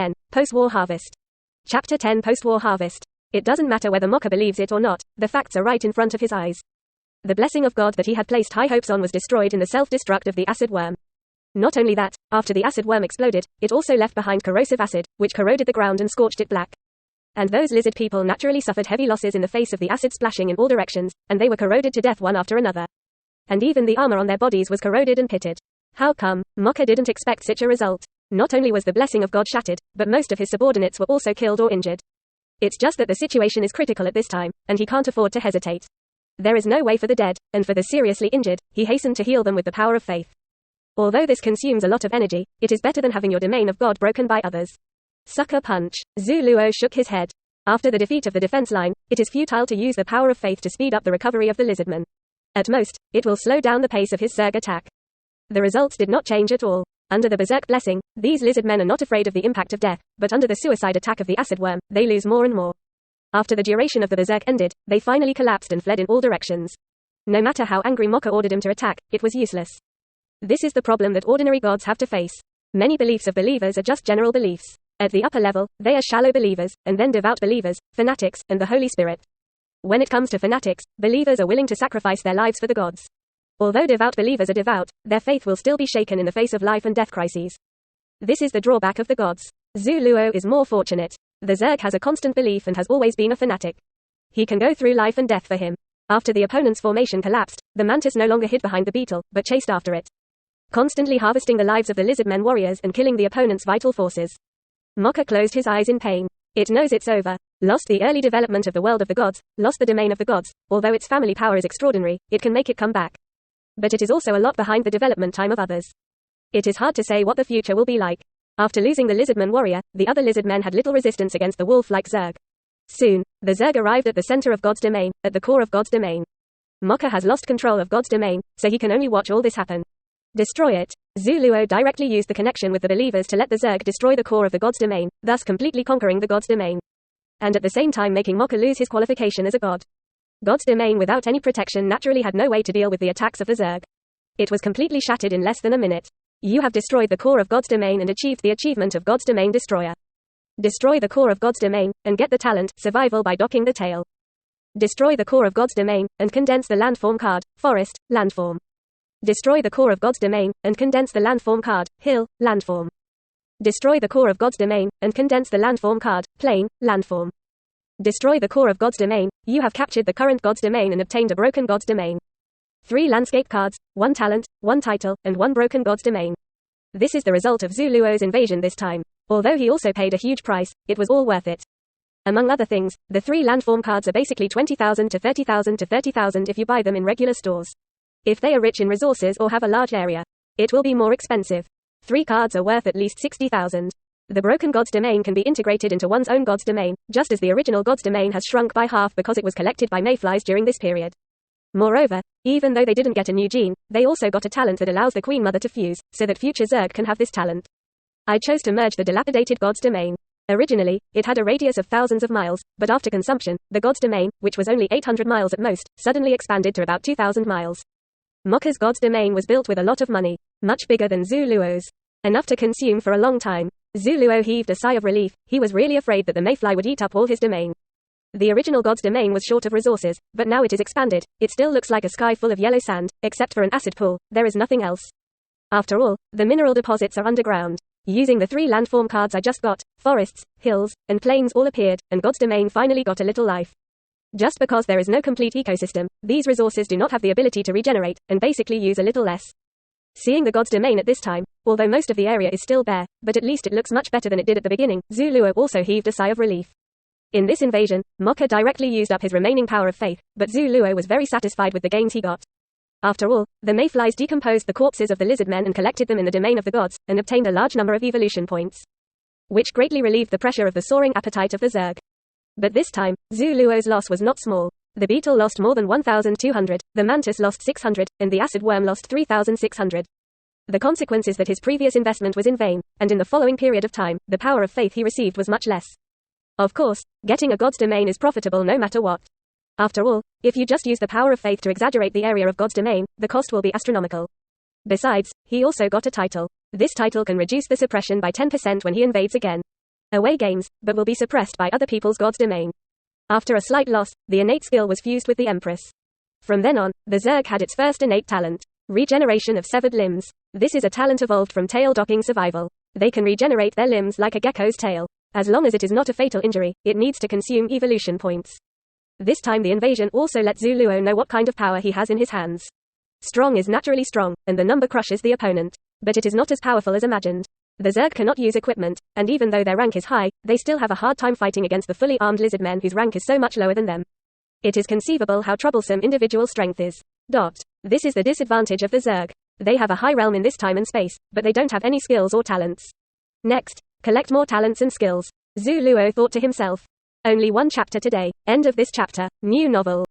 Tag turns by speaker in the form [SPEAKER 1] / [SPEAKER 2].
[SPEAKER 1] 10. Post-war harvest. Chapter 10. Post-war harvest. It doesn't matter whether Mocha believes it or not, the facts are right in front of his eyes. The blessing of God that he had placed high hopes on was destroyed in the self-destruct of the acid worm. Not only that, after the acid worm exploded, it also left behind corrosive acid, which corroded the ground and scorched it black. And those lizard people naturally suffered heavy losses in the face of the acid splashing in all directions, and they were corroded to death one after another. And even the armor on their bodies was corroded and pitted. How come? Mocha didn't expect such a result. Not only was the blessing of God shattered, but most of his subordinates were also killed or injured. It's just that the situation is critical at this time, and he can't afford to hesitate. There is no way for the dead, and for the seriously injured, he hastened to heal them with the power of faith. Although this consumes a lot of energy, it is better than having your domain of God broken by others. Sucker punch. Xu Luo shook his head. After the defeat of the defense line, it is futile to use the power of faith to speed up the recovery of the lizardman. At most, it will slow down the pace of his Zerg attack. The results did not change at all. Under the berserk blessing, these lizardmen are not afraid of the impact of death, but under the suicide attack of the acid worm, they lose more and more. After the duration of the berserk ended, they finally collapsed and fled in all directions. No matter how angry Mocha ordered him to attack, it was useless. This is the problem that ordinary gods have to face. Many beliefs of believers are just general beliefs. At the upper level, they are shallow believers, and then devout believers, fanatics, and the Holy Spirit. When it comes to fanatics, believers are willing to sacrifice their lives for the gods. Although devout believers are devout, their faith will still be shaken in the face of life and death crises. This is the drawback of the gods. Xu Luo is more fortunate. The Zerg has a constant belief and has always been a fanatic. He can go through life and death for him. After the opponent's formation collapsed, the mantis no longer hid behind the beetle, but chased after it, constantly harvesting the lives of the lizardmen warriors and killing the opponent's vital forces. Mocha closed his eyes in pain. It knows it's over. Lost the early development of the world of the gods, lost the domain of the gods. Although its family power is extraordinary, it can make it come back. But it is also a lot behind the development time of others. It is hard to say what the future will be like. After losing the lizardman warrior, the other lizardmen had little resistance against the wolf-like Zerg. Soon, the Zerg arrived at the center of God's domain, at the core of God's domain. Mocha has lost control of God's domain, so he can only watch all this happen. Destroy it. Xu Luo directly used the connection with the believers to let the Zerg destroy the core of the God's domain, thus completely conquering the God's domain. And at the same time making Mocha lose his qualification as a god. God's domain without any protection naturally had no way to deal with the attacks of the Zerg. It was completely shattered in less than a minute. You have destroyed the core of God's domain and achieved the achievement of God's domain destroyer. Destroy the core of God's domain, and get the talent, survival by docking the tail. Destroy the core of God's domain, and condense the landform card, forest, landform. Destroy the core of God's domain, and condense the landform card, hill, landform. Destroy the core of God's domain, and condense the landform card, plain, landform. Destroy the core of God's domain, you have captured the current God's domain and obtained a broken God's domain. 3 landscape cards, 1 talent, 1 title, and 1 broken God's domain. This is the result of Xu Luo's invasion this time. Although he also paid a huge price, it was all worth it. Among other things, the 3 landform cards are basically 20,000 to 30,000 to 30,000 if you buy them in regular stores. If they are rich in resources or have a large area, it will be more expensive. 3 cards are worth at least 60,000. The broken God's domain can be integrated into one's own God's domain, just as the original God's domain has shrunk by half because it was collected by mayflies during this period. Moreover, even though they didn't get a new gene, they also got a talent that allows the Queen Mother to fuse, so that future Zerg can have this talent. I chose to merge the dilapidated God's domain. Originally, it had a radius of thousands of miles, but after consumption, the God's domain, which was only 800 miles at most, suddenly expanded to about 2,000 miles. Mocha's God's domain was built with a lot of money, much bigger than Xu Luo's. Enough to consume for a long time. Xu Luo heaved a sigh of relief. He was really afraid that the mayfly would eat up all his domain. The original God's domain was short of resources, but now it is expanded. It still looks like a sky full of yellow sand, except for an acid pool. There is nothing else. After all, the mineral deposits are underground. Using the 3 landform cards I just got, forests, hills, and plains all appeared, and God's domain finally got a little life. Just because there is no complete ecosystem, these resources do not have the ability to regenerate, and basically use a little less. Seeing the God's domain at this time, although most of the area is still bare, but at least it looks much better than it did at the beginning, Xu Luo also heaved a sigh of relief. In this invasion, Mocha directly used up his remaining power of faith, but Xu Luo was very satisfied with the gains he got. After all, the mayflies decomposed the corpses of the lizardmen and collected them in the domain of the gods, and obtained a large number of evolution points, which greatly relieved the pressure of the soaring appetite of the Zerg. But this time, Xu Luo's loss was not small. The beetle lost more than 1,200, the mantis lost 600, and the acid worm lost 3,600. The consequence is that his previous investment was in vain, and in the following period of time, the power of faith he received was much less. Of course, getting a God's domain is profitable no matter what. After all, if you just use the power of faith to exaggerate the area of God's domain, the cost will be astronomical. Besides, he also got a title. This title can reduce the suppression by 10% when he invades again. away games, but will be suppressed by other people's god's domain. After a slight loss, the innate skill was fused with the Empress. From then on, the Zerg had its first innate talent: regeneration of severed limbs. This is a talent evolved from tail docking survival. They can regenerate their limbs like a gecko's tail. As long as it is not a fatal injury, it needs to consume evolution points. This time the invasion also let Xu Luo know what kind of power he has in his hands. Strong is naturally strong, and the number crushes the opponent. But it is not as powerful as imagined. The Zerg cannot use equipment, and even though their rank is high, they still have a hard time fighting against the fully armed lizard men whose rank is so much lower than them. It is conceivable how troublesome individual strength is. This is the disadvantage of the Zerg. They have a high realm in this time and space, but they don't have any skills or talents. Next, collect more talents and skills. Xu Luo thought to himself. Only one chapter today. End of this chapter. New novel.